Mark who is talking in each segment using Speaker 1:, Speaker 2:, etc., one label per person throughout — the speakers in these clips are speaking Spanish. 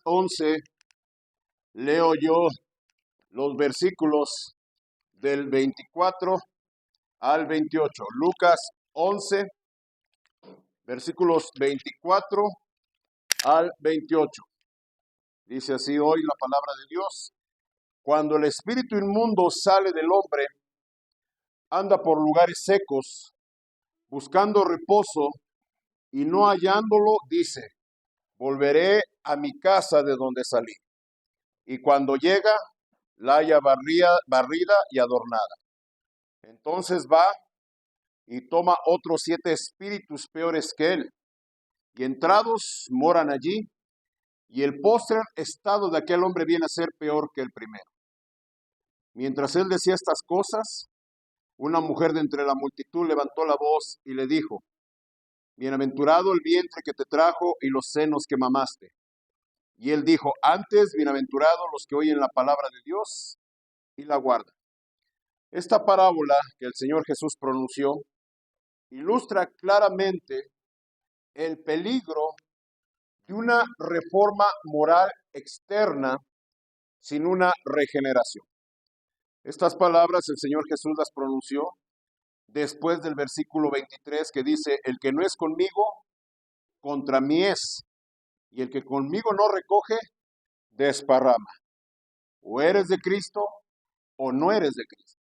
Speaker 1: 11 leo yo los versículos del 24 al 28. Lucas 11, versículos 24 al 28. Dice así hoy la palabra de Dios. Cuando el espíritu inmundo sale del hombre, anda por lugares secos, buscando reposo, y no hallándolo, dice: volveré a mi casa de donde salí. Y cuando llega, la halla barrida y adornada. Entonces va y toma otros 7 espíritus peores que él, y entrados moran allí, y el postrer estado de aquel hombre viene a ser peor que el primero. Mientras él decía estas cosas, una mujer de entre la multitud levantó la voz y le dijo: bienaventurado el vientre que te trajo y los senos que mamaste. Y él dijo: antes, bienaventurados los que oyen la palabra de Dios y la guardan. Esta parábola que el Señor Jesús pronunció ilustra claramente el peligro de una reforma moral externa sin una regeneración. Estas palabras el Señor Jesús las pronunció después del versículo 23 que dice: el que no es conmigo, contra mí es, y el que conmigo no recoge, desparrama. O eres de Cristo o no eres de Cristo.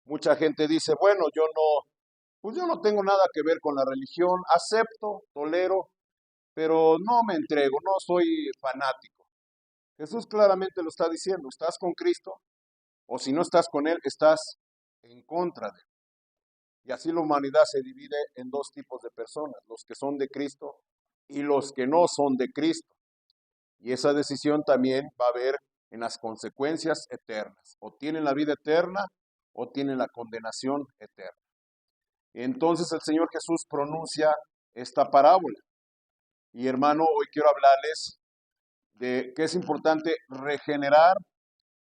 Speaker 1: Mucha gente dice: bueno, yo no tengo nada que ver con la religión, acepto, tolero, pero no me entrego, no soy fanático. Jesús claramente lo está diciendo: estás con Cristo, o si no estás con Él, estás en contra de Él. Y así la humanidad se divide en 2 tipos de personas: los que son de Cristo y los que no son de Cristo. Y esa decisión también va a haber en las consecuencias eternas. O tienen la vida eterna o tienen la condenación eterna. Entonces el Señor Jesús pronuncia esta parábola. Y hermano, hoy quiero hablarles de que es importante regenerar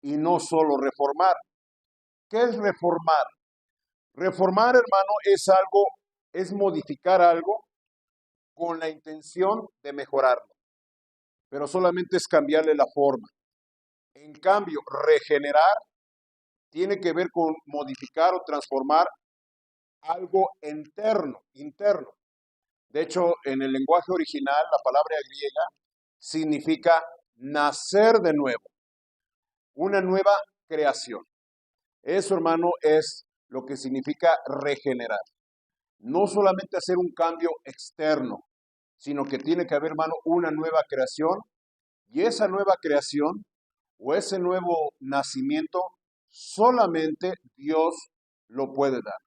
Speaker 1: y no solo reformar. ¿Qué es reformar? Reformar, hermano, es modificar algo con la intención de mejorarlo, pero solamente es cambiarle la forma. En cambio, regenerar tiene que ver con modificar o transformar algo interno. De hecho, en el lenguaje original, la palabra griega significa nacer de nuevo, una nueva creación. Eso, hermano, es lo que significa regenerar. No solamente hacer un cambio externo, sino que tiene que haber, hermano, una nueva creación, y esa nueva creación o ese nuevo nacimiento solamente Dios lo puede dar.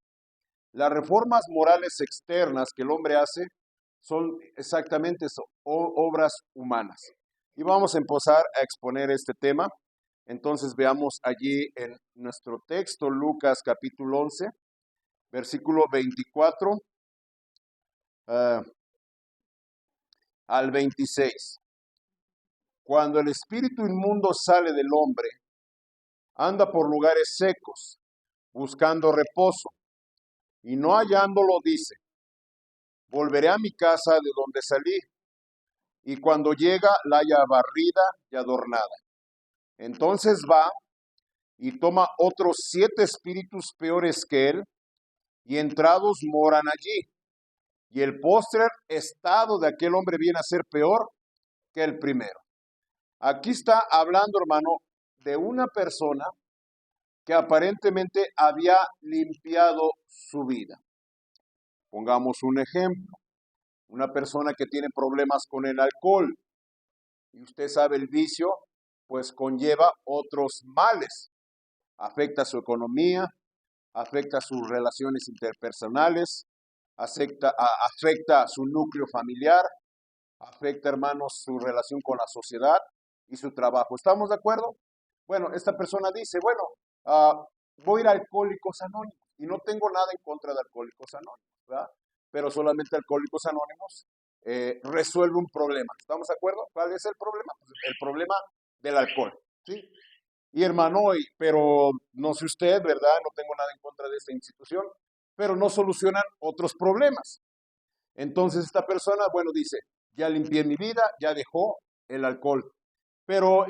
Speaker 1: Las reformas morales externas que el hombre hace son exactamente eso, obras humanas. Y vamos a empezar a exponer este tema. Entonces veamos allí en nuestro texto, Lucas capítulo 11, versículo 24 al 26. Cuando el espíritu inmundo sale del hombre, anda por lugares secos, buscando reposo, y no hallándolo, dice: volveré a mi casa de donde salí. Y cuando llega, la halla barrida y adornada. Entonces va y toma otros 7 espíritus peores que él, y entrados moran allí. Y el postrer estado de aquel hombre viene a ser peor que el primero. Aquí está hablando, hermano, de una persona que aparentemente había limpiado su vida. Pongamos un ejemplo: una persona que tiene problemas con el alcohol, y usted sabe, el vicio pues conlleva otros males, afecta su economía, afecta sus relaciones interpersonales, afecta su núcleo familiar, afecta, hermanos, su relación con la sociedad y su trabajo. ¿Estamos de acuerdo? Bueno, esta persona dice: bueno, voy a ir a Alcohólicos Anónimos, y no tengo nada en contra de Alcohólicos Anónimos, ¿verdad? Pero solamente Alcohólicos Anónimos resuelve un problema. ¿Estamos de acuerdo? ¿Cuál es el problema? Pues el problema del alcohol, ¿sí? Y hermano, pero no sé usted, ¿verdad? No tengo nada en contra de esta institución, pero no solucionan otros problemas. Entonces esta persona, bueno, dice: ya limpié mi vida, ya dejó el alcohol. Pero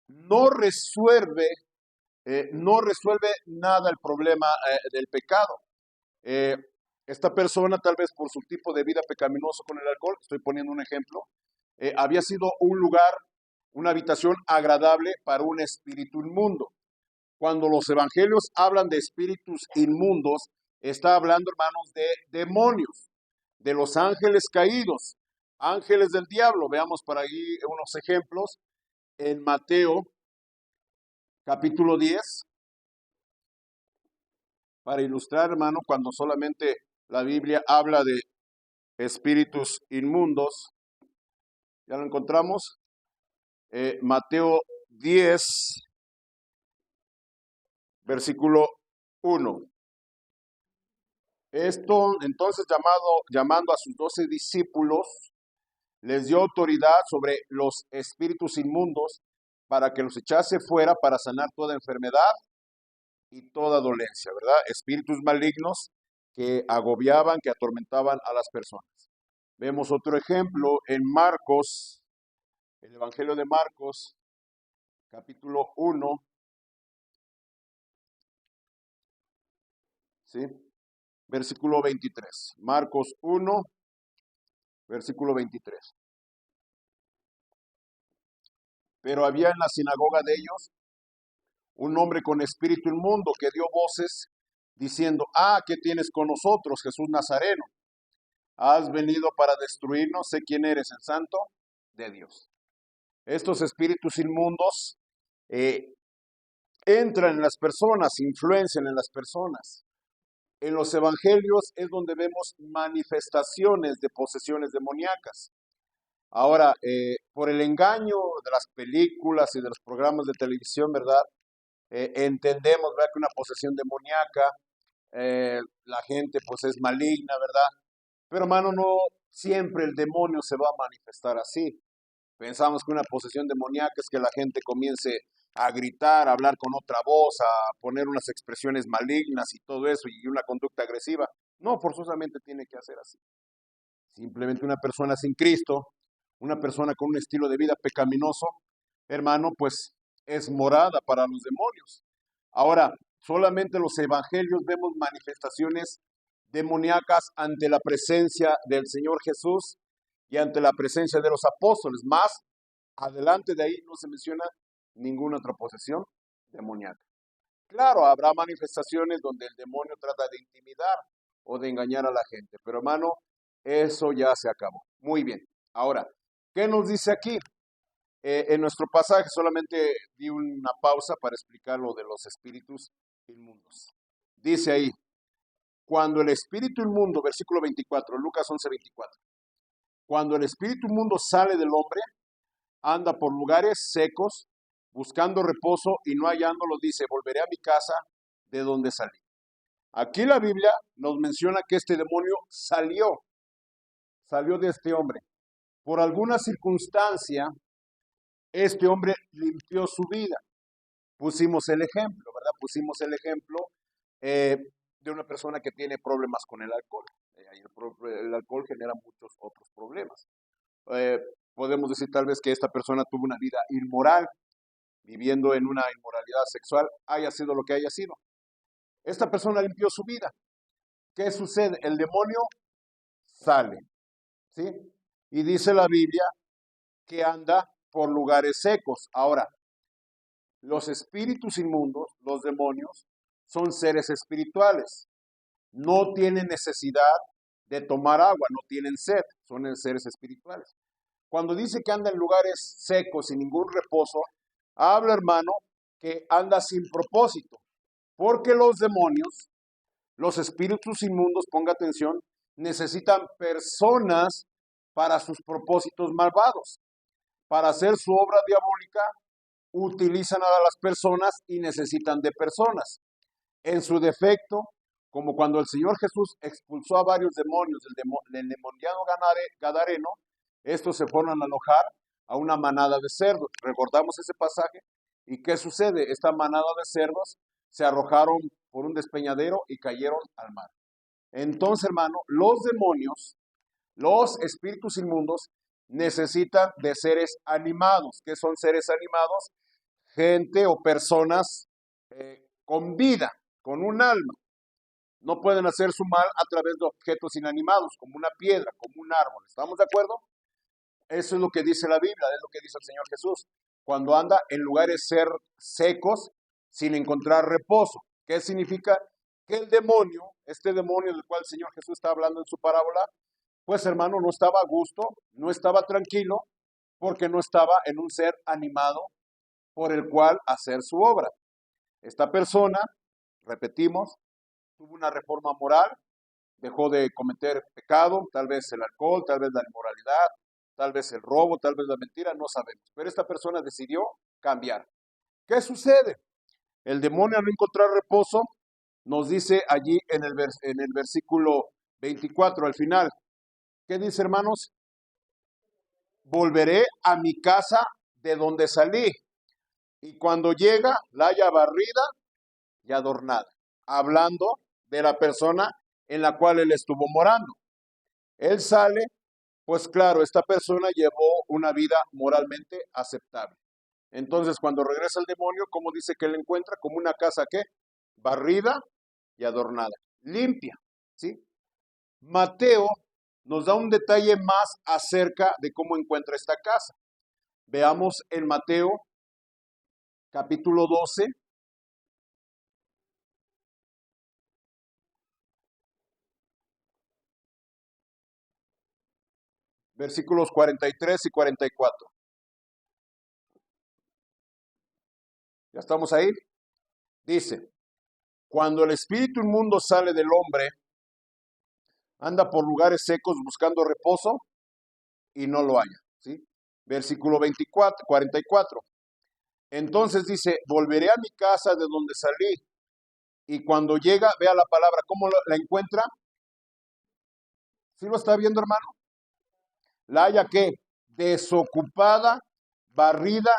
Speaker 1: no resuelve, no resuelve nada el problema del pecado. Eh, Esta persona, tal vez por su tipo de vida pecaminoso con el alcohol, estoy poniendo un ejemplo, había sido un lugar, una habitación agradable para un espíritu inmundo. Cuando los evangelios hablan de espíritus inmundos, está hablando, hermanos, de demonios, de los ángeles caídos, ángeles del diablo. Veamos por ahí unos ejemplos en Mateo capítulo 10, para ilustrar, hermano, cuando solamente la Biblia habla de espíritus inmundos. ¿Ya lo encontramos? Mateo 10, versículo 1. Esto, entonces, llamando a sus 12 discípulos, les dio autoridad sobre los espíritus inmundos para que los echase fuera para sanar toda enfermedad y toda dolencia, ¿verdad? Espíritus malignos que agobiaban, que atormentaban a las personas. Vemos otro ejemplo en Marcos, el Evangelio de Marcos, capítulo 1, ¿sí? Versículo 23. Marcos 1, versículo 23. Pero había en la sinagoga de ellos un hombre con espíritu inmundo que dio voces diciendo: ¿qué tienes con nosotros, Jesús Nazareno? ¿Has venido para destruirnos? Sé quién eres, el santo de Dios. Estos espíritus inmundos eh, entran en las personas, influencian en las personas. En los evangelios es donde vemos manifestaciones de posesiones demoníacas. Ahora, por el engaño de las películas y de los programas de televisión, ¿verdad? Entendemos, ¿verdad?, que una posesión demoníaca, la gente pues es maligna, ¿verdad? Pero hermano, no siempre el demonio se va a manifestar así. Pensamos que una posesión demoníaca es que la gente comience a gritar, a hablar con otra voz, a poner unas expresiones malignas y todo eso, y una conducta agresiva. No, forzosamente tiene que hacer así. Simplemente una persona sin Cristo, una persona con un estilo de vida pecaminoso, hermano, pues es morada para los demonios. Ahora, solamente los evangelios vemos manifestaciones demoníacas ante la presencia del Señor Jesús y ante la presencia de los apóstoles. Más adelante de ahí no se menciona ninguna otra posesión demoníaca. Claro, habrá manifestaciones donde el demonio trata de intimidar o de engañar a la gente, pero hermano, eso ya se acabó. Muy bien. Ahora, ¿qué nos dice aquí? En nuestro pasaje solamente di una pausa para explicar lo de los espíritus inmundos. Dice ahí: cuando el espíritu inmundo, versículo 24, Lucas 11:24, cuando el espíritu inmundo sale del hombre, anda por lugares secos, buscando reposo, y no hallándolo, dice: volveré a mi casa de donde salí. Aquí la Biblia nos menciona que este demonio salió de este hombre. Por alguna circunstancia, este hombre limpió su vida. Pusimos el ejemplo, ¿verdad? Pusimos el ejemplo de una persona que tiene problemas con el alcohol. El alcohol genera muchos otros problemas. Podemos decir tal vez que esta persona tuvo una vida inmoral, viviendo en una inmoralidad sexual, haya sido lo que haya sido. Esta persona limpió su vida. ¿Qué sucede? El demonio sale, ¿sí? Y dice la Biblia que anda por lugares secos. Ahora, los espíritus inmundos, los demonios, son seres espirituales. No tienen necesidad de tomar agua, no tienen sed, son seres espirituales. Cuando dice que anda en lugares secos, sin ningún reposo, habla, hermano, que anda sin propósito. Porque los demonios, los espíritus inmundos, ponga atención, necesitan personas para sus propósitos malvados. Para hacer su obra diabólica, utilizan a las personas y necesitan de personas. En su defecto, como cuando el Señor Jesús expulsó a varios demonios del endemoniado gadareno, estos se fueron a alojar a una manada de cerdos. Recordamos ese pasaje. ¿Y qué sucede? Esta manada de cerdos se arrojaron por un despeñadero y cayeron al mar. Entonces, hermano, los demonios, los espíritus inmundos, necesitan de seres animados. ¿Qué son seres animados? Gente o personas con vida, con un alma. No pueden hacer su mal a través de objetos inanimados, como una piedra, como un árbol. ¿Estamos de acuerdo? Eso es lo que dice la Biblia, es lo que dice el Señor Jesús. Cuando anda en lugares secos, sin encontrar reposo. ¿Qué significa? Que el demonio, este demonio del cual el Señor Jesús está hablando en su parábola, pues hermano, no estaba a gusto, no estaba tranquilo, porque no estaba en un ser animado por el cual hacer su obra. Esta persona, repetimos, tuvo una reforma moral, dejó de cometer pecado, tal vez el alcohol, tal vez la inmoralidad, tal vez el robo, tal vez la mentira, no sabemos. Pero esta persona decidió cambiar. ¿Qué sucede? El demonio, al no encontrar reposo, nos dice allí en el versículo 24, al final. ¿Qué dice, hermanos? Volveré a mi casa de donde salí. Y cuando llega, la haya barrida y adornada. Hablando de la persona en la cual él estuvo morando. Él sale, pues claro, esta persona llevó una vida moralmente aceptable. Entonces, cuando regresa el demonio, ¿cómo dice que él encuentra? Como una casa, ¿qué? Barrida y adornada, limpia, ¿sí? Mateo nos da un detalle más acerca de cómo encuentra esta casa. Veamos en Mateo capítulo 12, versículos 43 y 44. ¿Ya estamos ahí? Dice, cuando el espíritu inmundo sale del hombre, anda por lugares secos buscando reposo y no lo halla, ¿sí? Versículo 24, 44. Entonces dice, volveré a mi casa de donde salí. Y cuando llega, vea la palabra, ¿cómo la encuentra? ¿Sí lo está viendo, hermano? La haya que desocupada, barrida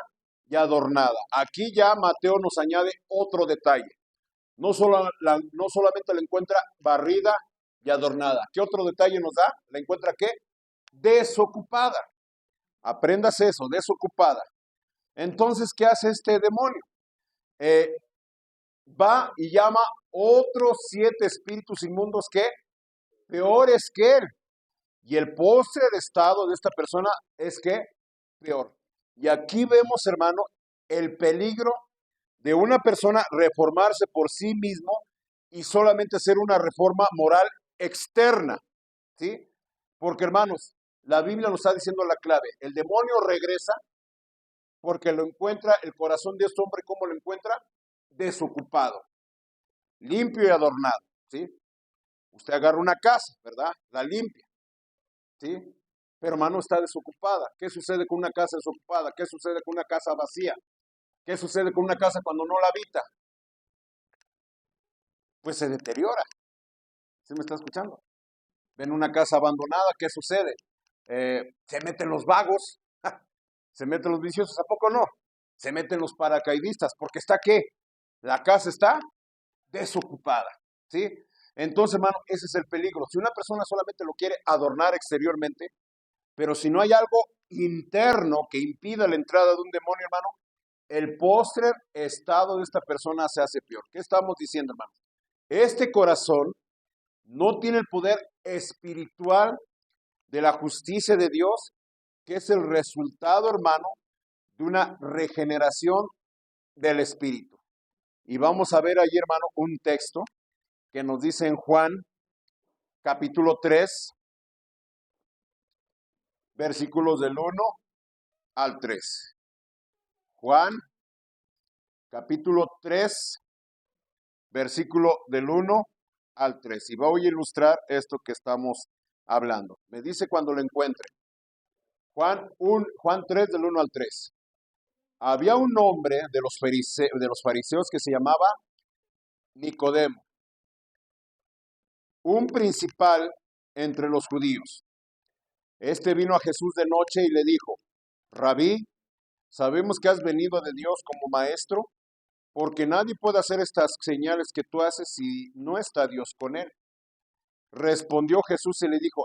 Speaker 1: y adornada. Aquí ya Mateo nos añade otro detalle. No solamente la encuentra barrida y adornada. ¿Qué otro detalle nos da? La encuentra ¿qué? Desocupada. Apréndase eso, desocupada. Entonces, ¿qué hace este demonio? Va y llama otros 7 espíritus inmundos que peores que él. Y el postre de estado de esta persona es que peor. Y aquí vemos, hermano, el peligro de una persona reformarse por sí mismo y solamente hacer una reforma moral externa, ¿sí? Porque, hermanos, la Biblia nos está diciendo la clave. El demonio regresa porque lo encuentra, el corazón de este hombre, ¿cómo lo encuentra? Desocupado, limpio y adornado, ¿sí? Usted agarra una casa, ¿verdad? La limpia, ¿sí? Pero, hermano, está desocupada. ¿Qué sucede con una casa desocupada? ¿Qué sucede con una casa vacía? ¿Qué sucede con una casa cuando no la habita? Pues se deteriora. ¿Sí me está escuchando? Ven una casa abandonada, ¿qué sucede? Se meten los vagos, se meten los viciosos, ¿a poco no? Se meten los paracaidistas, porque está ¿qué? La casa está desocupada, ¿sí? Entonces, hermano, ese es el peligro. Si una persona solamente lo quiere adornar exteriormente, pero si no hay algo interno que impida la entrada de un demonio, hermano, el postrer estado de esta persona se hace peor. ¿Qué estamos diciendo, hermano? Este corazón no tiene el poder espiritual de la justicia de Dios, que es el resultado, hermano, de una regeneración del espíritu. Y vamos a ver allí, hermano, un texto que nos dice en Juan, capítulo 3, versículos del 1 al 3. Juan, capítulo 3, versículo del 1 al 3. Y voy a ilustrar esto que estamos hablando. Me dice cuando lo encuentre. Juan 3, del 1 al 3. Había un hombre de los fariseos que se llamaba Nicodemo, un principal entre los judíos. Este vino a Jesús de noche y le dijo, Rabí, sabemos que has venido de Dios como maestro, porque nadie puede hacer estas señales que tú haces si no está Dios con él. Respondió Jesús y le dijo,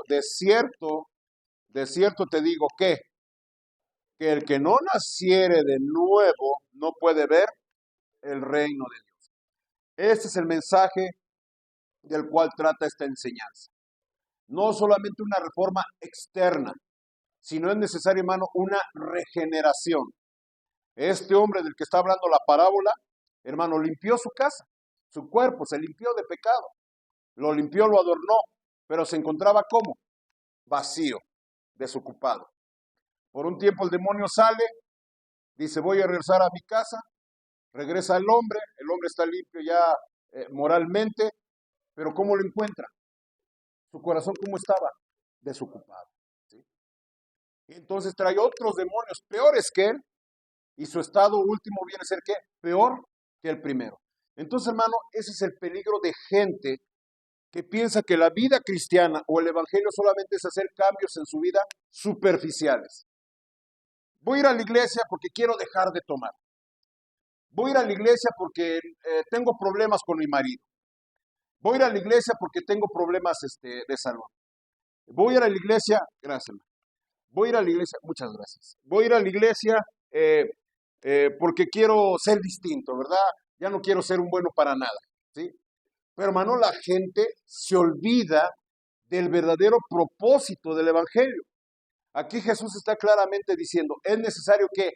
Speaker 1: de cierto te digo que el que no naciere de nuevo no puede ver el reino de Dios. Este es el mensaje del cual trata esta enseñanza. No solamente una reforma externa, sino es necesario, hermano, una regeneración. Este hombre del que está hablando la parábola, hermano, limpió su casa, su cuerpo, se limpió de pecado. Lo limpió, lo adornó, pero se encontraba como vacío, desocupado. Por un tiempo el demonio sale, dice, voy a regresar a mi casa, regresa el hombre está limpio ya moralmente, pero ¿cómo lo encuentra? Su corazón, ¿cómo estaba? Desocupado. ¿Sí? Y entonces trae otros demonios peores que él, y su estado último viene a ser ¿qué? Peor que el primero. Entonces, hermano, ese es el peligro de gente que piensa que la vida cristiana o el evangelio solamente es hacer cambios en su vida superficiales. Voy a ir a la iglesia porque quiero dejar de tomar. Voy a ir a la iglesia porque tengo problemas con mi marido. Voy a ir a la iglesia porque tengo problemas de salud. Voy a ir a la iglesia, gracias. Voy a ir a la iglesia, muchas gracias. Voy a ir a la iglesia porque quiero ser distinto, ¿verdad? Ya no quiero ser un bueno para nada, ¿sí? Pero hermano, la gente se olvida del verdadero propósito del evangelio. Aquí Jesús está claramente diciendo, es necesario que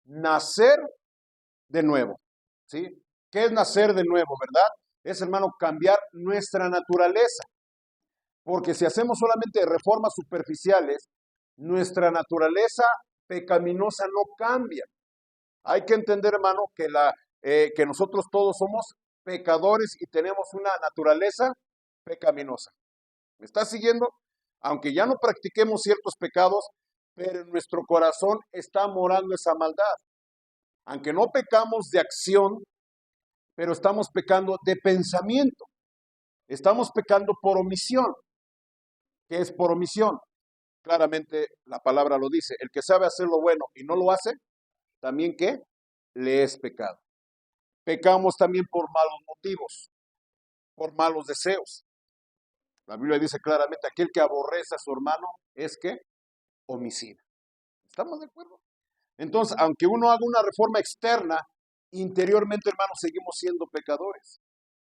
Speaker 1: nacer de nuevo, ¿sí? ¿Qué es nacer de nuevo, verdad? Es, hermano, cambiar nuestra naturaleza. Porque si hacemos solamente reformas superficiales, nuestra naturaleza pecaminosa no cambia. Hay que entender, hermano, que nosotros todos somos pecadores y tenemos una naturaleza pecaminosa. ¿Me está siguiendo? Aunque ya no practiquemos ciertos pecados, pero en nuestro corazón está morando esa maldad. Aunque no pecamos de acción, pero estamos pecando de pensamiento. Estamos pecando por omisión. ¿Qué es por omisión? Claramente la palabra lo dice. El que sabe hacer lo bueno y no lo hace, también ¿qué? Le es pecado. Pecamos también por malos motivos, por malos deseos. La Biblia dice claramente, aquel que aborrece a su hermano es que homicida. ¿Estamos de acuerdo? Entonces, aunque uno haga una reforma externa, interiormente, hermano, seguimos siendo pecadores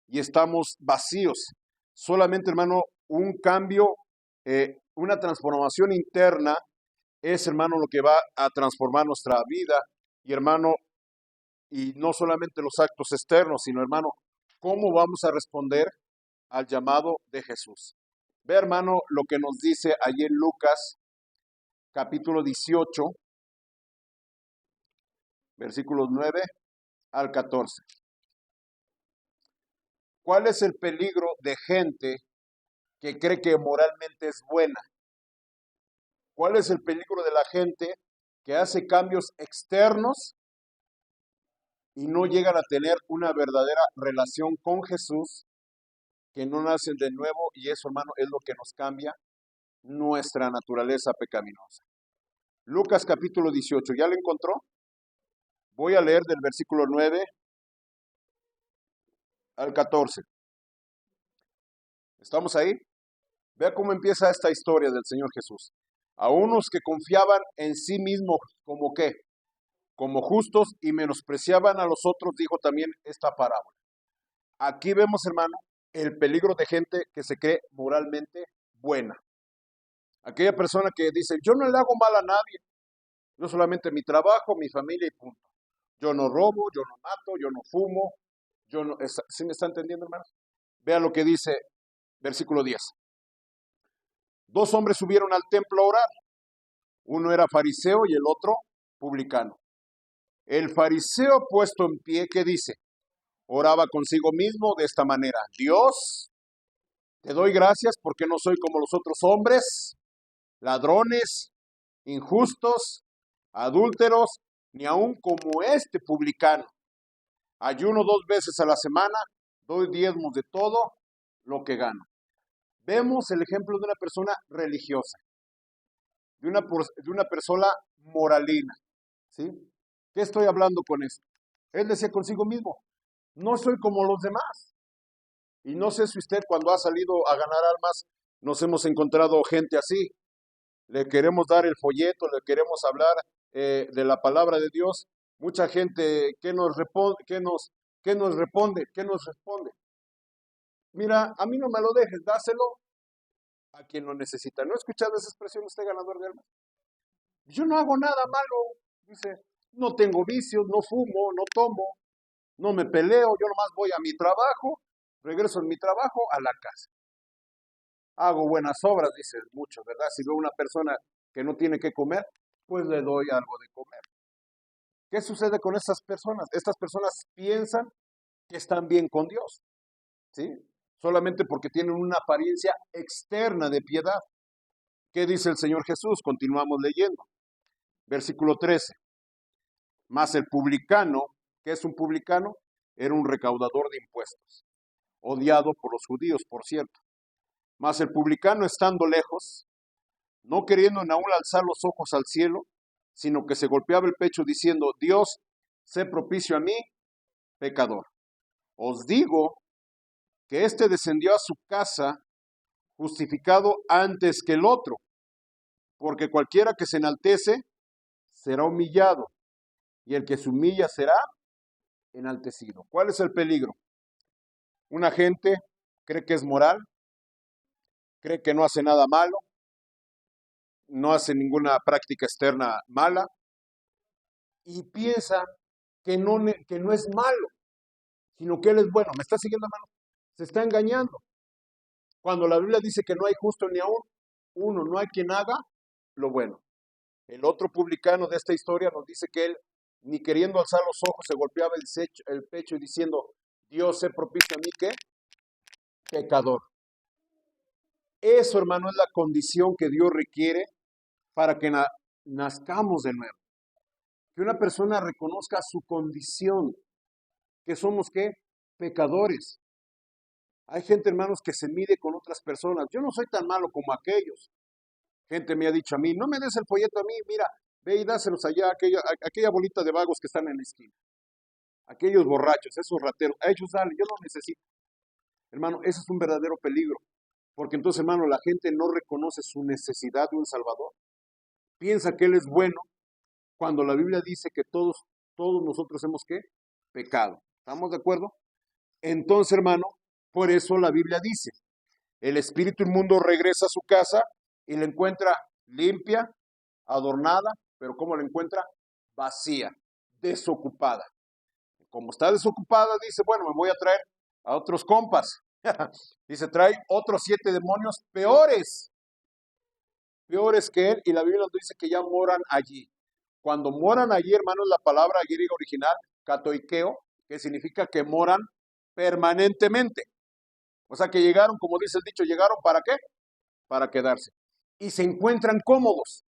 Speaker 1: y estamos vacíos. Solamente, hermano, un cambio, una transformación interna es, hermano, lo que va a transformar nuestra vida. Y, hermano, y no solamente los actos externos, sino, hermano, cómo vamos a responder al llamado de Jesús. Ve, hermano, lo que nos dice allí en Lucas, capítulo 18, versículos 9 al 14. ¿Cuál es el peligro de gente que cree que moralmente es buena? ¿Cuál es el peligro de la gente que hace cambios externos y no llegan a tener una verdadera relación con Jesús, que no nacen de nuevo? Y eso, hermano, es lo que nos cambia nuestra naturaleza pecaminosa. Lucas capítulo 18, ¿ya lo encontró? Voy a leer del versículo 9 al 14. ¿Estamos ahí? Vea cómo empieza esta historia del Señor Jesús. A unos que confiaban en sí mismos como qué, como justos y menospreciaban a los otros, dijo también esta parábola. Aquí vemos, hermano, el peligro de gente que se cree moralmente buena. Aquella persona que dice, yo no le hago mal a nadie, yo solamente mi trabajo, mi familia y punto. Yo no robo, yo no mato, yo no fumo, yo no... ¿Sí me está entendiendo, hermanos? Vea lo que dice versículo 10. Dos hombres subieron al templo a orar. Uno era fariseo y el otro publicano. El fariseo puesto en pie, ¿qué dice? Oraba consigo mismo de esta manera. Dios, te doy gracias porque no soy como los otros hombres, ladrones, injustos, adúlteros, ni aun como este publicano. Ayuno 2 veces a la semana, doy diezmos de todo lo que gano. Vemos el ejemplo de una persona religiosa, de una persona moralina. ¿Sí? ¿Qué estoy hablando con esto? Él decía consigo mismo, no soy como los demás. Y no sé si usted cuando ha salido a ganar almas, nos hemos encontrado gente así. le queremos dar el folleto, le queremos hablar de la palabra de Dios. Mucha gente, ¿qué nos responde? ¿Qué nos responde? Mira, a mí no me lo dejes, dáselo a quien lo necesita. ¿No ha escuchado esa expresión usted, ganador de almas? Yo no hago nada malo, dice, no tengo vicios, no fumo, no tomo, no me peleo, yo nomás voy a mi trabajo, regreso en mi trabajo a la casa. Hago buenas obras, dice muchos, ¿verdad? Si veo una persona que no tiene que comer, pues le doy algo de comer. ¿Qué sucede con estas personas? Estas personas piensan que están bien con Dios, ¿sí? Solamente porque tienen una apariencia externa de piedad. ¿Qué dice el Señor Jesús? Continuamos leyendo. Versículo 13. Mas el publicano, ¿qué es un publicano? Era un recaudador de impuestos, odiado por los judíos, por cierto. Mas el publicano, estando lejos, no queriendo en aún alzar los ojos al cielo, sino que se golpeaba el pecho diciendo, Dios, sé propicio a mí, pecador. Os digo que éste descendió a su casa justificado antes que el otro, porque cualquiera que se enaltece será humillado, y el que se humilla será enaltecido. ¿Cuál es el peligro? Una gente cree que es moral, cree que no hace nada malo, no hace ninguna práctica externa mala, y piensa que no es malo, sino que él es bueno. ¿Me está siguiendo, hermano? Se está engañando. Cuando la Biblia dice que no hay justo ni aún uno, no hay quien haga lo bueno. El otro publicano de esta historia nos dice que él, ni queriendo alzar los ojos, se golpeaba el pecho y diciendo, Dios sé propicio a mí, ¿qué? Pecador. Eso, hermano, es la condición que Dios requiere para que nazcamos de nuevo. Que una persona reconozca su condición, que somos, ¿qué? Pecadores. Hay gente, hermanos, que se mide con otras personas. Yo no soy tan malo como aquellos. Gente me ha dicho a mí, no me des el folleto a mí, mira, ve y dáselos allá a aquella bolita de vagos que están en la esquina. Aquellos borrachos, esos rateros, a ellos dale, yo no necesito. Hermano, ese es un verdadero peligro. Porque entonces, hermano, la gente no reconoce su necesidad de un Salvador. Piensa que Él es bueno cuando la Biblia dice que todos nosotros hemos, ¿qué? Pecado. ¿Estamos de acuerdo? Entonces, hermano, por eso la Biblia dice, el espíritu inmundo regresa a su casa y la encuentra limpia, adornada, pero ¿cómo la encuentra? Vacía, desocupada. Como está desocupada, dice, bueno, me voy a traer a otros compas. Dice, trae otros 7 demonios peores que él, y la Biblia nos dice que ya moran allí. Cuando moran allí, hermanos, la palabra griega original, katoikeo, que significa que moran permanentemente. O sea que llegaron, como dice el dicho, llegaron ¿para qué? Para quedarse. Y se encuentran cómodos.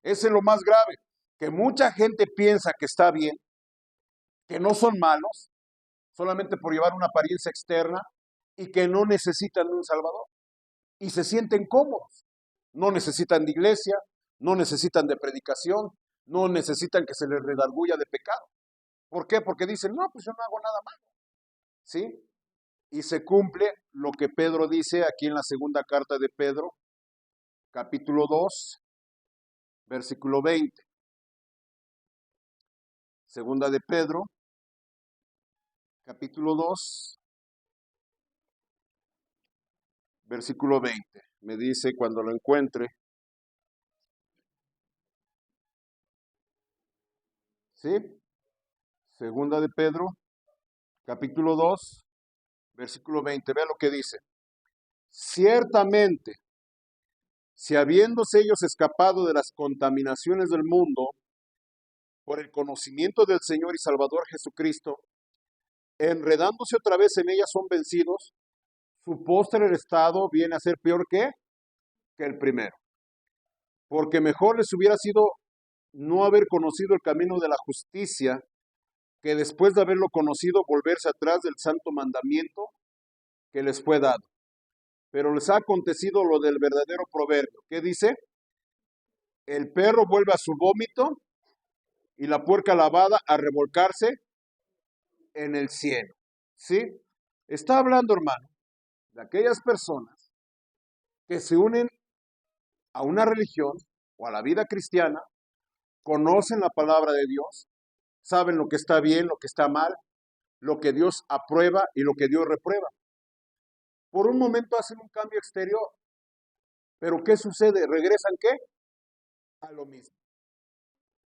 Speaker 1: Ese es lo más grave, que mucha gente piensa que está bien, que no son malos, solamente por llevar una apariencia externa y que no necesitan de un Salvador. Y se sienten cómodos. No necesitan de iglesia, no necesitan de predicación, no necesitan que se les redarguya de pecado. ¿Por qué? Porque dicen, no, pues yo no hago nada malo. ¿Sí? Y se cumple lo que Pedro dice aquí en la segunda carta de Pedro, capítulo 2, versículo 20. Segunda de Pedro, capítulo 2, versículo 20. Me dice cuando lo encuentre. ¿Sí? Segunda de Pedro, capítulo 2, versículo 20. Vea lo que dice. Ciertamente, si habiéndose ellos escapado de las contaminaciones del mundo por el conocimiento del Señor y Salvador Jesucristo, enredándose otra vez en ellas son vencidos, su posterior estado viene a ser peor que el primero. Porque mejor les hubiera sido no haber conocido el camino de la justicia, que después de haberlo conocido volverse atrás del santo mandamiento que les fue dado. Pero les ha acontecido lo del verdadero proverbio. ¿Qué dice? El perro vuelve a su vómito y la puerca lavada a revolcarse en el cielo. ¿Sí? Está hablando, hermano, de aquellas personas que se unen a una religión o a la vida cristiana, conocen la palabra de Dios, saben lo que está bien, lo que está mal, lo que Dios aprueba y lo que Dios reprueba. Por un momento hacen un cambio exterior, pero ¿qué sucede? ¿Regresan qué? A lo mismo.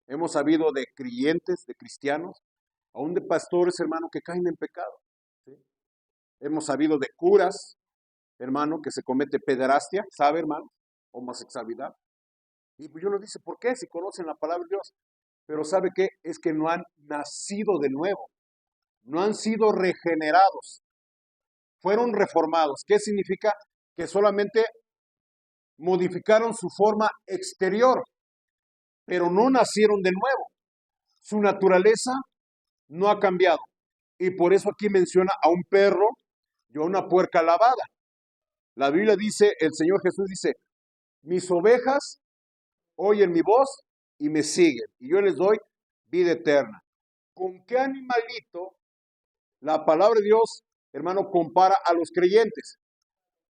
Speaker 1: Hemos sabido de creyentes, de cristianos, aún de pastores, hermano, que caen en pecado. ¿Sí? Hemos sabido de curas, hermano, que se comete pederastia, ¿sabe, hermano? Homosexualidad. Y pues yo lo dice, ¿por qué? Si conocen la palabra de Dios. Pero ¿sabe qué? Es que no han nacido de nuevo. No han sido regenerados. Fueron reformados. ¿Qué significa? Que solamente modificaron su forma exterior, pero no nacieron de nuevo. Su naturaleza no ha cambiado. Y por eso aquí menciona a un perro y a una puerca lavada. La Biblia dice, el Señor Jesús dice, mis ovejas oyen mi voz y me siguen, y yo les doy vida eterna. ¿Con qué animalito la palabra de Dios, hermano, compara a los creyentes?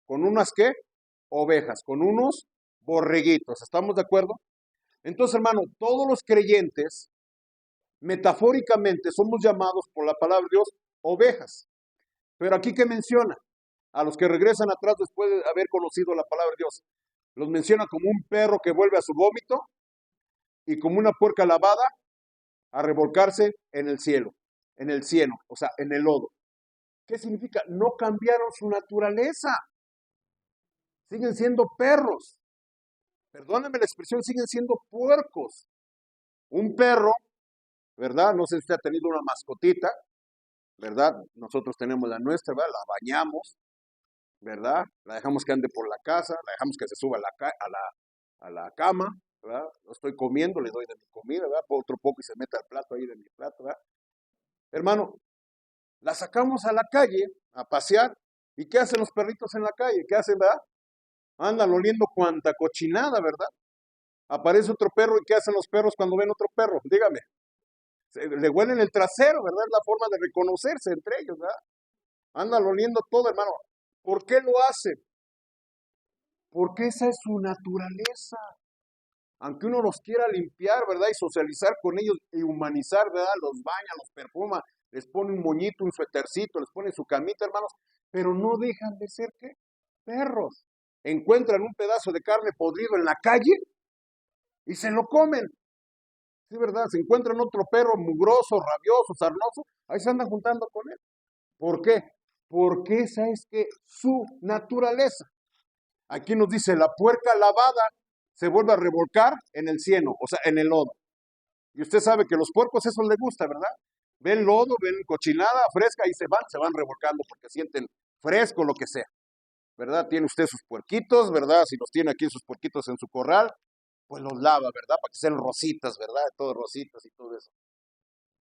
Speaker 1: ¿Con unas qué? Ovejas, con unos borreguitos. ¿Estamos de acuerdo? Entonces, hermano, todos los creyentes, metafóricamente, somos llamados por la palabra de Dios ovejas. Pero aquí, ¿qué menciona? A los que regresan atrás después de haber conocido la palabra de Dios. Los menciona como un perro que vuelve a su vómito y como una puerca lavada a revolcarse en el cielo, o sea, en el lodo. ¿Qué significa? No cambiaron su naturaleza. Siguen siendo perros. Perdónenme la expresión, siguen siendo puercos. Un perro, ¿verdad? No sé si usted ha tenido una mascotita, ¿verdad? Nosotros tenemos la nuestra, ¿verdad? La bañamos, ¿verdad? La dejamos que ande por la casa, la dejamos que se suba a la cama, ¿verdad? Lo estoy comiendo, le doy de mi comida, ¿verdad? Por otro poco y se mete al plato ahí de mi plato, ¿verdad? Hermano, la sacamos a la calle a pasear. ¿Y qué hacen los perritos en la calle? ¿Qué hacen, verdad? Andan oliendo cuanta cochinada, ¿verdad? Aparece otro perro y ¿qué hacen los perros cuando ven otro perro? Dígame. Le huelen el trasero, ¿verdad? Es la forma de reconocerse entre ellos, ¿verdad? Andan oliendo todo, hermano. ¿Por qué lo hacen? Porque esa es su naturaleza. Aunque uno los quiera limpiar, ¿verdad? Y socializar con ellos y humanizar, ¿verdad? Los baña, los perfuma, les pone un moñito, un suétercito, les pone su camita, hermanos, pero no dejan de ser, ¿qué? Perros. Encuentran un pedazo de carne podrido en la calle y se lo comen. Sí, ¿verdad? Se encuentran otro perro mugroso, rabioso, sarnoso, ahí se andan juntando con él. ¿Por qué? Porque esa es que su naturaleza. Aquí nos dice, la puerca lavada se vuelve a revolcar en el cieno, o sea, en el lodo. Y usted sabe que los puercos eso les gusta, ¿verdad? Ven lodo, ven cochinada fresca y se van revolcando porque sienten fresco, lo que sea. ¿Verdad? Tiene usted sus puerquitos, ¿verdad? Si los tiene aquí sus puerquitos en su corral, pues los lava, ¿verdad? Para que sean rositas, ¿verdad? Todos rositas y todo eso.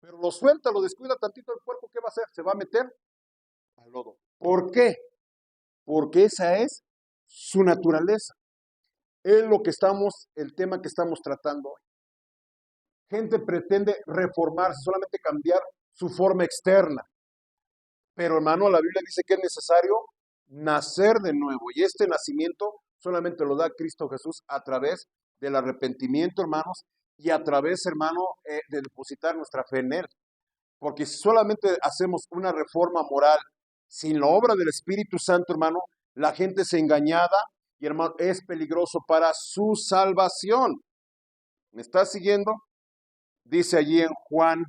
Speaker 1: Pero lo suelta, lo descuida tantito el puerco, ¿qué va a hacer? Se va a meter al lodo. ¿Por qué? Porque esa es su naturaleza. Es lo que estamos, el tema que estamos tratando hoy. Gente pretende reformarse, solamente cambiar su forma externa. Pero hermano, la Biblia dice que es necesario nacer de nuevo. Y este nacimiento solamente lo da Cristo Jesús a través del arrepentimiento, hermanos, y a través, hermano, de depositar nuestra fe en Él. Porque si solamente hacemos una reforma moral sin la obra del Espíritu Santo, hermano, la gente se engañada y, hermano, es peligroso para su salvación. ¿Me está siguiendo? Dice allí en Juan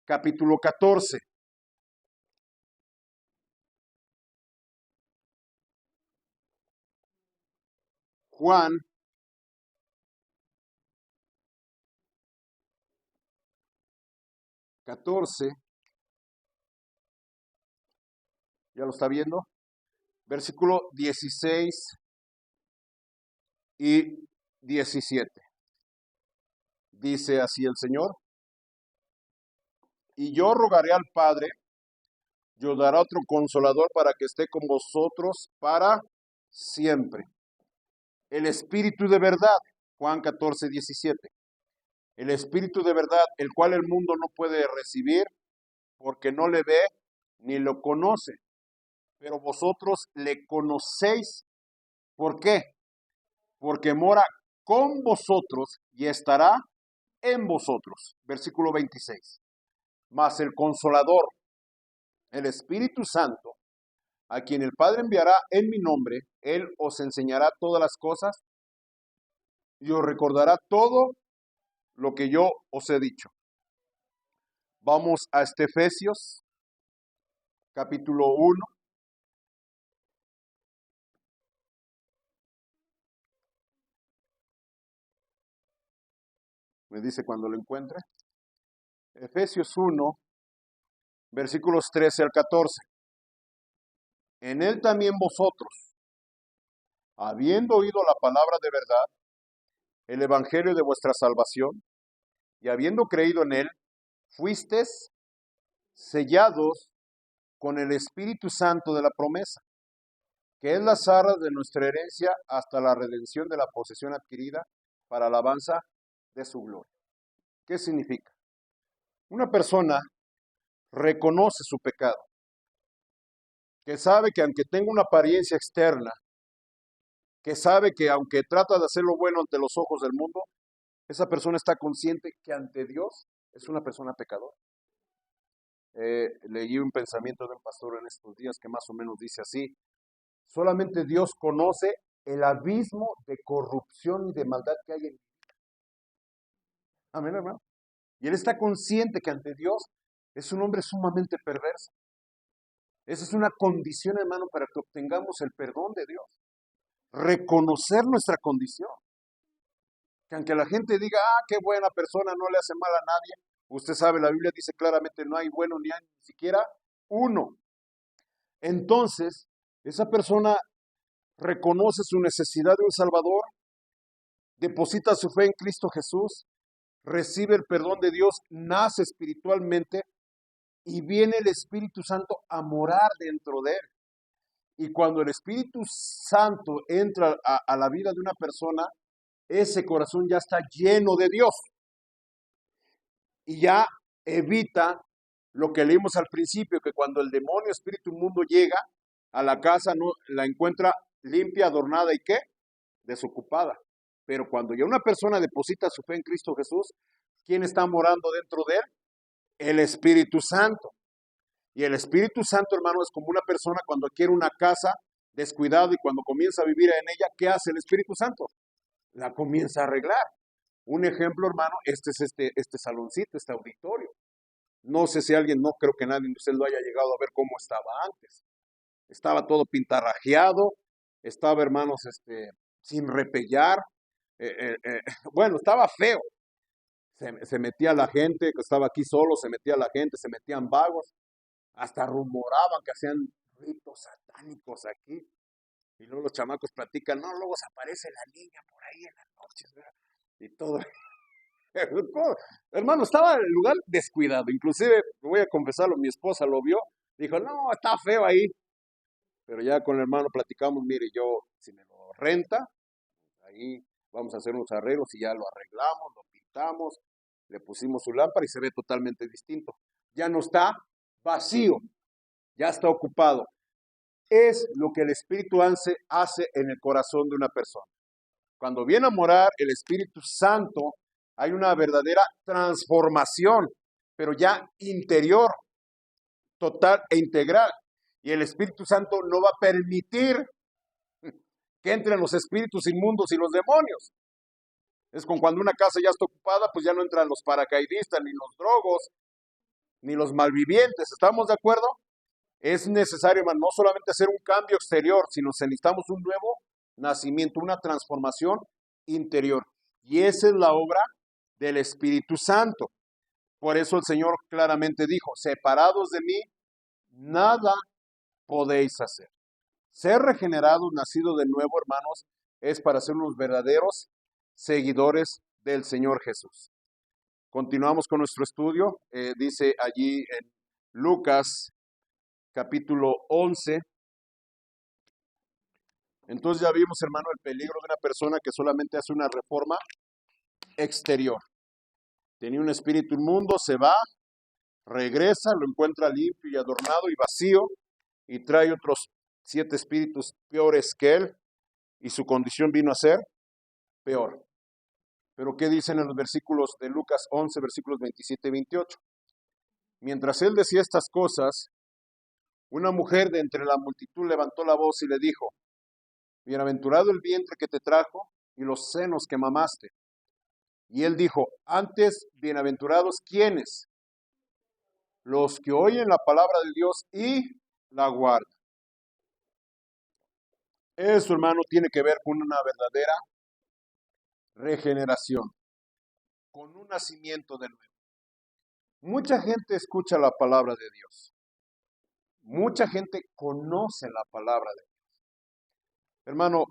Speaker 1: capítulo 14. Juan catorce, ¿ya lo está viendo? Versículo 16 y 17. Dice así el Señor, y yo rogaré al Padre, yo dará otro consolador para que esté con vosotros para siempre. El Espíritu de verdad, Juan 14, 17. El Espíritu de verdad, el cual el mundo no puede recibir porque no le ve ni lo conoce. Pero vosotros le conocéis. ¿Por qué? porque mora con vosotros y estará en vosotros. Versículo 26. Mas el Consolador, el Espíritu Santo, a quien el Padre enviará en mi nombre, Él os enseñará todas las cosas y os recordará todo lo que yo os he dicho. Vamos a Efesios, capítulo 1. Me dice cuando lo encuentre. Efesios 1, versículos 13 al 14. En él también vosotros, habiendo oído la palabra de verdad, el evangelio de vuestra salvación, y habiendo creído en él, fuisteis sellados con el Espíritu Santo de la promesa, que es las arras de nuestra herencia hasta la redención de la posesión adquirida para alabanza de su gloria. ¿Qué significa? Una persona reconoce su pecado, que sabe que aunque tenga una apariencia externa, que sabe que aunque trata de hacer lo bueno ante los ojos del mundo, esa persona está consciente que ante Dios es una persona pecadora. Leí un pensamiento de un pastor en estos días que más o menos dice así: solamente Dios conoce el abismo de corrupción y de maldad que hay en mi vida. Amén, hermano. Y él está consciente que ante Dios es un hombre sumamente perverso. Esa es una condición, hermano, para que obtengamos el perdón de Dios. Reconocer nuestra condición. Que aunque la gente diga, qué buena persona, no le hace mal a nadie, usted sabe, la Biblia dice claramente, no hay bueno ni hay ni siquiera uno. Entonces, esa persona reconoce su necesidad de un Salvador, deposita su fe en Cristo Jesús, recibe el perdón de Dios, nace espiritualmente y viene el Espíritu Santo a morar dentro de él. Y cuando el Espíritu Santo entra a la vida de una persona, ese corazón ya está lleno de Dios y ya evita lo que leímos al principio, que cuando el demonio espíritu inmundo llega a la casa, no la encuentra limpia, adornada y ¿qué? Desocupada. Pero cuando ya una persona deposita su fe en Cristo Jesús, ¿quién está morando dentro de él? El Espíritu Santo. Y el Espíritu Santo, hermano, es como una persona cuando adquiere una casa descuidado y cuando comienza a vivir en ella, ¿qué hace el Espíritu Santo? La comienza a arreglar. Un ejemplo, hermano, este es este saloncito, este auditorio. No sé si alguien, no creo que nadie de ustedes lo haya llegado a ver cómo estaba antes. Estaba todo pintarrajeado, estaba, hermanos, sin repellar. Bueno, estaba feo. Se metía la gente, que estaba aquí solo, se metía la gente, se metían vagos. Hasta rumoraban que hacían ritos satánicos aquí. Y luego los chamacos platican, no, luego se aparece la niña por ahí en las noches, ¿verdad? Y todo. Hermano, estaba el lugar descuidado. Inclusive, voy a confesarlo, mi esposa lo vio, dijo, no, está feo ahí. Pero ya con el hermano platicamos, mire, yo, si me lo renta, ahí vamos a hacer unos arreglos y ya lo arreglamos, lo pintamos, le pusimos su lámpara y se ve totalmente distinto. Ya no está vacío, ya está ocupado. Es lo que el Espíritu hace en el corazón de una persona. Cuando viene a morar el Espíritu Santo, hay una verdadera transformación, pero ya interior, total e integral. Y el Espíritu Santo no va a permitir que entren los espíritus inmundos y los demonios. Es como cuando una casa ya está ocupada, pues ya no entran los paracaidistas, ni los drogos, ni los malvivientes. ¿Estamos de acuerdo? Es necesario, hermano, no solamente hacer un cambio exterior, sino necesitamos un nuevo nacimiento, una transformación interior. Y esa es la obra del Espíritu Santo. Por eso el Señor claramente dijo, separados de mí, nada podéis hacer. Ser regenerados, nacidos de nuevo, hermanos, es para ser unos verdaderos seguidores del Señor Jesús. Continuamos con nuestro estudio. Dice allí en Lucas capítulo 11. Entonces ya vimos, hermano, el peligro de una persona que solamente hace una reforma exterior. Tenía un espíritu inmundo, se va, regresa, lo encuentra limpio y adornado y vacío, y trae otros 7 espíritus peores que él, y su condición vino a ser peor. Pero ¿qué dicen en los versículos de Lucas 11, versículos 27 y 28? Mientras él decía estas cosas, una mujer de entre la multitud levantó la voz y le dijo: bienaventurado el vientre que te trajo y los senos que mamaste. Y él dijo: antes, bienaventurados, ¿quiénes? Los que oyen la palabra de Dios y la guardan. Eso, hermano, tiene que ver con una verdadera regeneración, con un nacimiento de nuevo. Mucha gente escucha la palabra de Dios. Mucha gente conoce la palabra de Dios. Hermano,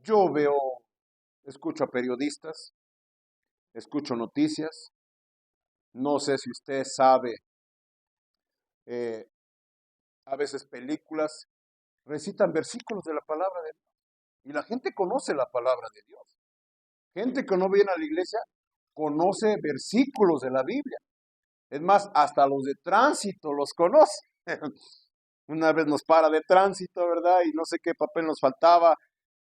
Speaker 1: yo escucho a periodistas, escucho noticias. No sé si usted sabe, a veces películas recitan versículos de la palabra de Dios. Y la gente conoce la palabra de Dios. Gente que no viene a la iglesia conoce versículos de la Biblia. Es más, hasta los de tránsito los conoce. Una vez nos para de tránsito, ¿verdad? Y no sé qué papel nos faltaba.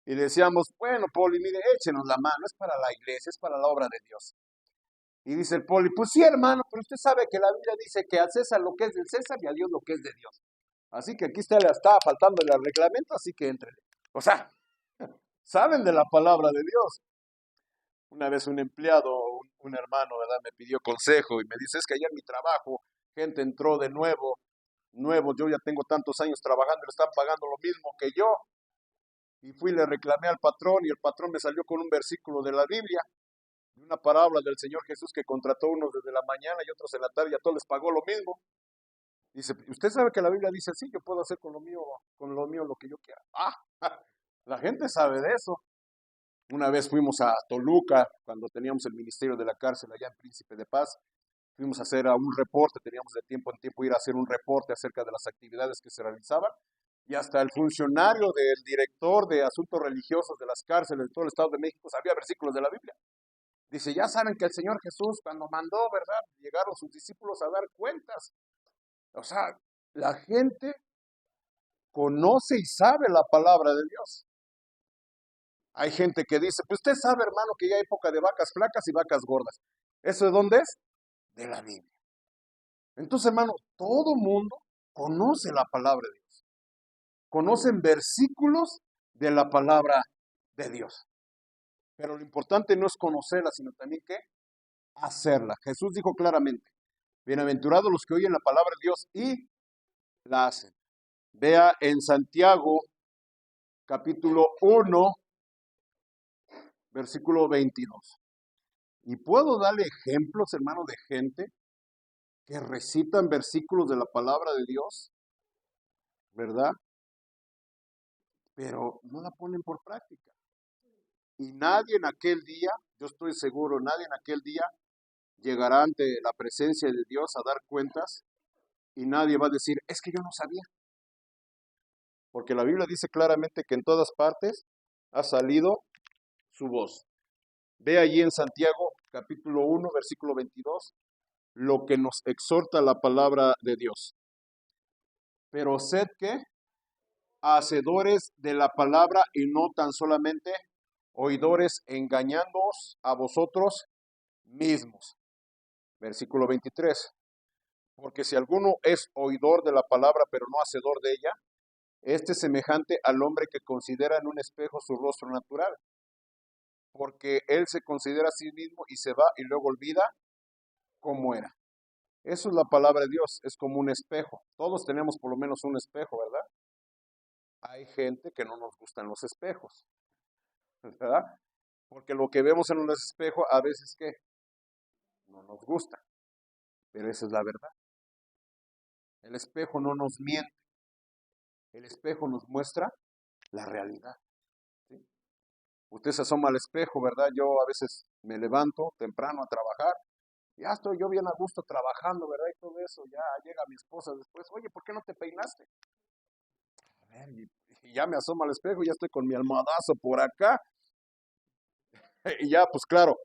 Speaker 1: Y le decíamos: bueno, Poli, mire, échenos la mano, es para la iglesia, es para la obra de Dios. Y dice el Poli: pues sí, hermano, pero usted sabe que la Biblia dice que al César lo que es del César y a Dios lo que es de Dios. Así que aquí le está faltándole al reglamento, así que éntrele. O sea, saben de la palabra de Dios. Una vez un empleado, un hermano, ¿verdad?, me pidió consejo y me dice: es que ayer en mi trabajo, gente entró de nuevo, yo ya tengo tantos años trabajando, le están pagando lo mismo que yo. Y fui y le reclamé al patrón y el patrón me salió con un versículo de la Biblia, y una parábola del Señor Jesús que contrató unos desde la mañana y otros en la tarde y a todos les pagó lo mismo. Dice: usted sabe que la Biblia dice así, yo puedo hacer con lo mío lo que yo quiera. La gente sabe de eso. Una vez fuimos a Toluca, cuando teníamos el ministerio de la cárcel allá en Príncipe de Paz. Fuimos a hacer un reporte, teníamos de tiempo en tiempo ir a hacer un reporte acerca de las actividades que se realizaban. Y hasta el funcionario del director de asuntos religiosos de las cárceles de todo el Estado de México sabía versículos de la Biblia. Dice: ya saben que el Señor Jesús, cuando mandó, ¿verdad?, llegaron sus discípulos a dar cuentas. O sea, la gente conoce y sabe la palabra de Dios. Hay gente que dice: pues usted sabe, hermano, que ya hay época de vacas flacas y vacas gordas. ¿Eso de dónde es? De la Biblia. Entonces, hermano, todo mundo conoce la palabra de Dios. Conocen versículos de la palabra de Dios. Pero lo importante no es conocerla, sino también que hacerla. Jesús dijo claramente: bienaventurados los que oyen la palabra de Dios y la hacen. Vea en Santiago, capítulo 1, versículo 22. Y puedo darle ejemplos, hermano, de gente que recitan versículos de la palabra de Dios, ¿verdad? Pero no la ponen por práctica. Y nadie en aquel día, yo estoy seguro, nadie en aquel día llegará ante la presencia de Dios a dar cuentas y nadie va a decir: es que yo no sabía. Porque la Biblia dice claramente que en todas partes ha salido su voz. Ve allí en Santiago, capítulo 1, versículo 22, lo que nos exhorta la palabra de Dios. Pero sed que hacedores de la palabra y no tan solamente oidores, engañándoos a vosotros mismos. Versículo 23. Porque si alguno es oidor de la palabra, pero no hacedor de ella, este es semejante al hombre que considera en un espejo su rostro natural. Porque él se considera a sí mismo y se va y luego olvida cómo era. Eso es la palabra de Dios, es como un espejo. Todos tenemos por lo menos un espejo, ¿verdad? Hay gente que no nos gustan los espejos, ¿verdad? Porque lo que vemos en un espejo a veces que no nos gusta, pero esa es la verdad. El espejo no nos miente, el espejo nos muestra la realidad. ¿Sí? Usted se asoma al espejo, ¿verdad? Yo a veces me levanto temprano a trabajar, ya estoy yo bien a gusto trabajando, ¿verdad? Y todo eso, ya llega mi esposa después: oye, ¿por qué no te peinaste? A ver, y ya me asomo al espejo, ya estoy con mi almohadazo por acá, y ya, pues claro,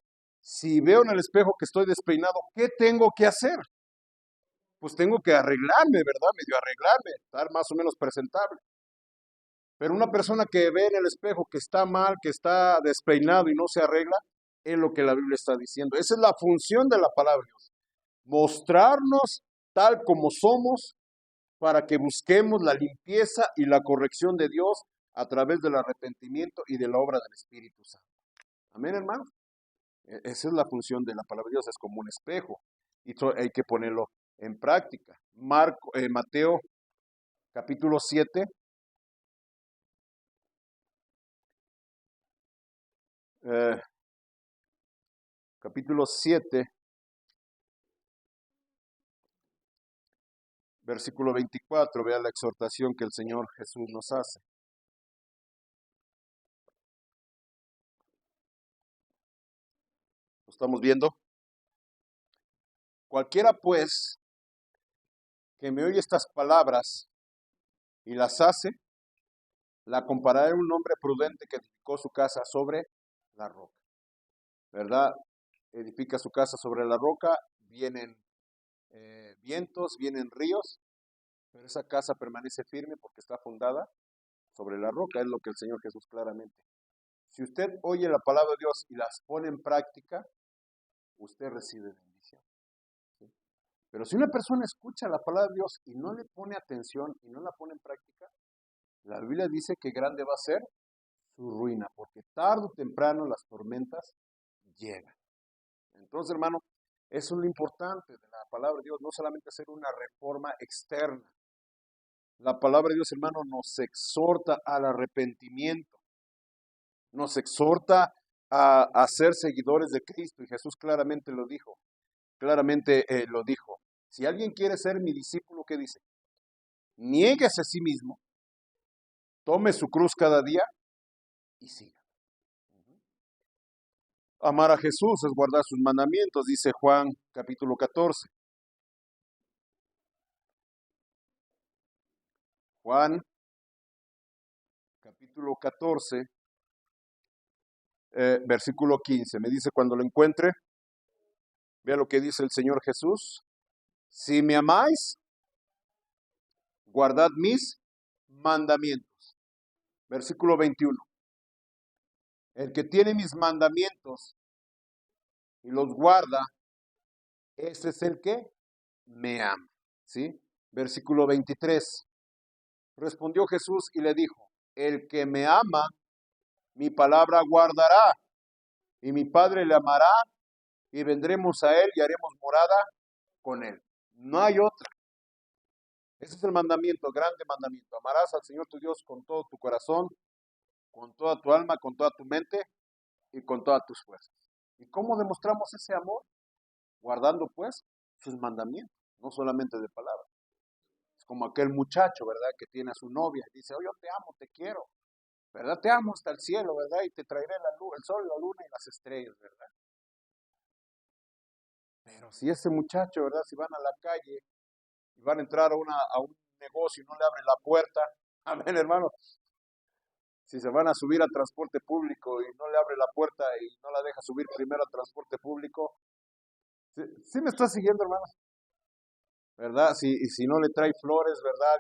Speaker 1: si veo en el espejo que estoy despeinado, ¿qué tengo que hacer? Pues tengo que arreglarme, ¿verdad? Medio arreglarme, estar más o menos presentable. Pero una persona que ve en el espejo que está mal, que está despeinado y no se arregla, es lo que la Biblia está diciendo. Esa es la función de la palabra de Dios. Mostrarnos tal como somos para que busquemos la limpieza y la corrección de Dios a través del arrepentimiento y de la obra del Espíritu Santo. Amén, hermano. Esa es la función de la palabra de Dios, es como un espejo y hay que ponerlo en práctica. Mateo capítulo 7, capítulo 7, versículo 24, vea la exhortación que el Señor Jesús nos hace. ¿Lo estamos viendo? Cualquiera pues que me oye estas palabras y las hace, la compararé a un hombre prudente que edificó su casa sobre la roca. ¿Verdad? Edifica su casa sobre la roca, vienen vientos, vienen ríos, pero esa casa permanece firme porque está fundada sobre la roca, es lo que el Señor Jesús claramente. Si usted oye la palabra de Dios y las pone en práctica, usted recibe bendición. ¿Sí? Pero si una persona escucha la palabra de Dios y no le pone atención y no la pone en práctica, la Biblia dice que grande va a ser su ruina, porque tarde o temprano las tormentas llegan. Entonces, hermano, eso es lo importante de la palabra de Dios, no solamente hacer una reforma externa. La palabra de Dios, hermano, nos exhorta al arrepentimiento, nos exhorta a ser seguidores de Cristo, y Jesús claramente lo dijo, Si alguien quiere ser mi discípulo, ¿qué dice? Niéguese a sí mismo, tome su cruz cada día y siga. Amar a Jesús es guardar sus mandamientos, dice Juan capítulo 14. Juan capítulo 14, versículo 15. Me dice cuando lo encuentre, vea lo que dice el Señor Jesús. Si me amáis, guardad mis mandamientos. Versículo 21. El que tiene mis mandamientos y los guarda, ese es el que me ama. ¿Sí? Versículo 23. Respondió Jesús y le dijo, el que me ama, mi palabra guardará, y mi Padre le amará, y vendremos a él y haremos morada con él. No hay otra. Ese es el mandamiento, grande mandamiento. Amarás al Señor tu Dios con todo tu corazón, con toda tu alma, con toda tu mente y con todas tus fuerzas. ¿Y cómo demostramos ese amor? Guardando pues sus mandamientos, no solamente de palabras. Es como aquel muchacho, ¿verdad? Que tiene a su novia y dice, oh, yo te amo, te quiero, ¿verdad? Te amo hasta el cielo, ¿verdad? Y te traeré la luz, el sol, la luna y las estrellas, ¿verdad? Pero si ese muchacho, ¿verdad? Si van a la calle y van a entrar a un negocio y no le abren la puerta, amén, hermano. Si se van a subir al transporte público y no le abre la puerta y no la deja subir primero al transporte público, ¿sí me está siguiendo, hermano? ¿Verdad? Y si no le trae flores, ¿verdad?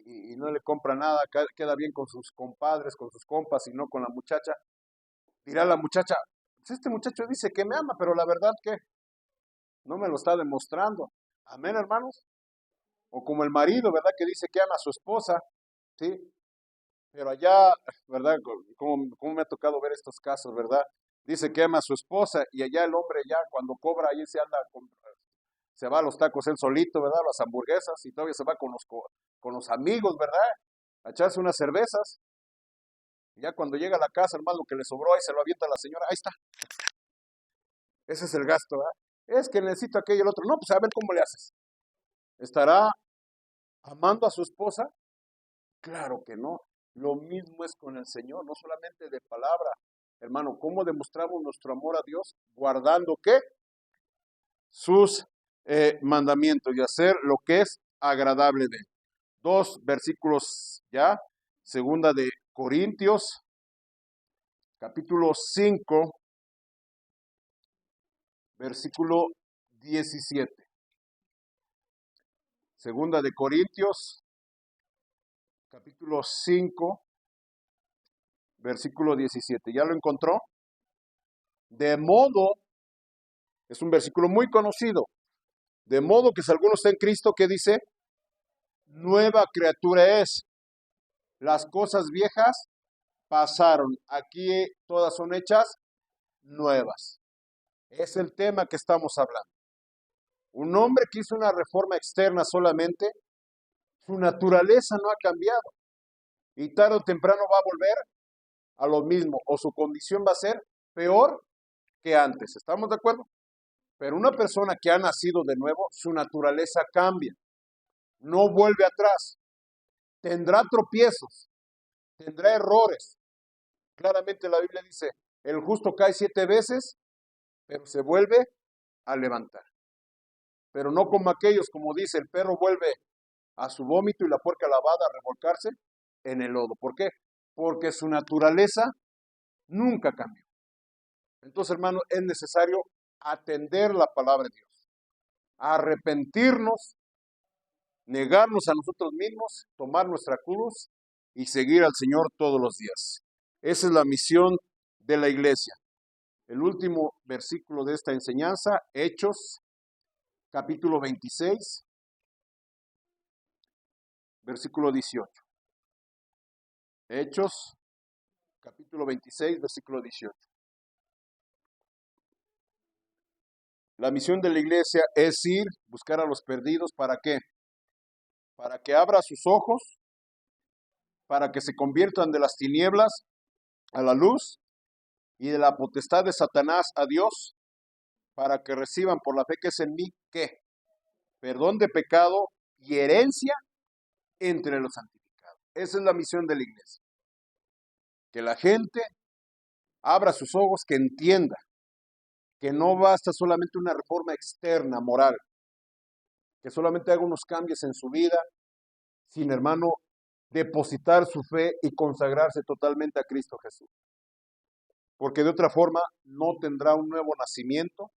Speaker 1: Y no le compra nada, queda bien con sus compadres, con sus compas y no con la muchacha. Dirá la muchacha, pues este muchacho dice que me ama, pero la verdad que no me lo está demostrando. Amén, hermanos. O como el marido, ¿verdad? Que dice que ama a su esposa, ¿sí? Pero allá, ¿verdad? Como me ha tocado ver estos casos, ¿verdad? Dice que ama a su esposa y allá el hombre ya cuando cobra, ahí se va a los tacos él solito, ¿verdad? Las hamburguesas y todavía se va con los amigos, ¿verdad? A echarse unas cervezas. Y ya cuando llega a la casa, hermano, lo que le sobró ahí se lo avienta a la señora. Ahí está. Ese es el gasto, ¿verdad? Es que necesito aquello y el otro. No, pues a ver cómo le haces. ¿Estará amando a su esposa? Claro que no. Lo mismo es con el Señor, no solamente de palabra. Hermano, ¿cómo demostramos nuestro amor a Dios? Guardando, ¿qué? Sus mandamientos y hacer lo que es agradable de él. Dos versículos ya, segunda de Corintios, capítulo 5, versículo 17. Segunda de Corintios, capítulo 5, versículo 17. ¿Ya lo encontró? De modo, es un versículo muy conocido, de modo que si alguno está en Cristo, ¿qué dice? Nueva criatura es. Las cosas viejas pasaron. Aquí todas son hechas nuevas. Es el tema que estamos hablando. Un hombre que hizo una reforma externa solamente, su naturaleza no ha cambiado. Y tarde o temprano va a volver a lo mismo. O su condición va a ser peor que antes. ¿Estamos de acuerdo? Pero una persona que ha nacido de nuevo, su naturaleza cambia. No vuelve atrás. Tendrá tropiezos. Tendrá errores. Claramente la Biblia dice, el justo cae 7 veces, pero se vuelve a levantar. Pero no como aquellos, como dice, el perro vuelve a su vómito y la puerca lavada a revolcarse en el lodo. ¿Por qué? Porque su naturaleza nunca cambió. Entonces, hermano, es necesario atender la palabra de Dios, arrepentirnos, negarnos a nosotros mismos, tomar nuestra cruz y seguir al Señor todos los días. Esa es la misión de la iglesia. El último versículo de esta enseñanza, Hechos, capítulo 26, versículo 18. Hechos, capítulo 26, versículo 18. La misión de la iglesia es ir, buscar a los perdidos, ¿para qué? Para que abra sus ojos, para que se conviertan de las tinieblas a la luz y de la potestad de Satanás a Dios, para que reciban por la fe que es en mí, ¿qué? Perdón de pecado y herencia entre los santificados. Esa es la misión de la iglesia. Que la gente abra sus ojos, que entienda que no basta solamente una reforma externa, moral, que solamente haga unos cambios en su vida, sin, hermano, depositar su fe y consagrarse totalmente a Cristo Jesús. Porque de otra forma no tendrá un nuevo nacimiento,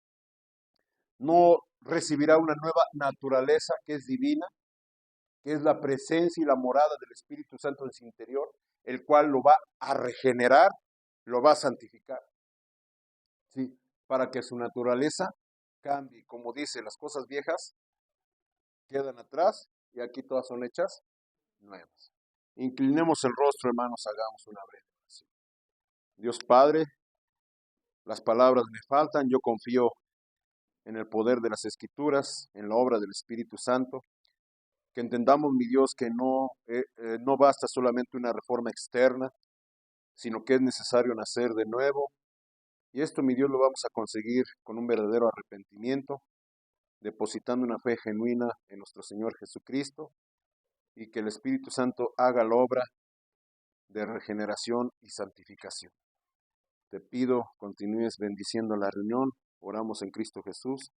Speaker 1: no recibirá una nueva naturaleza que es divina, que es la presencia y la morada del Espíritu Santo en su interior, el cual lo va a regenerar, lo va a santificar. ¿Sí? Para que su naturaleza cambie. Como dice, las cosas viejas quedan atrás y aquí todas son hechas nuevas. Inclinemos el rostro, hermanos, hagamos una breve oración. Dios Padre, las palabras me faltan, yo confío en el poder de las Escrituras, en la obra del Espíritu Santo, que entendamos, mi Dios, que no basta solamente una reforma externa, sino que es necesario nacer de nuevo. Y esto, mi Dios, lo vamos a conseguir con un verdadero arrepentimiento, depositando una fe genuina en nuestro Señor Jesucristo, y que el Espíritu Santo haga la obra de regeneración y santificación. Te pido, continúes bendiciendo la reunión. Oramos en Cristo Jesús.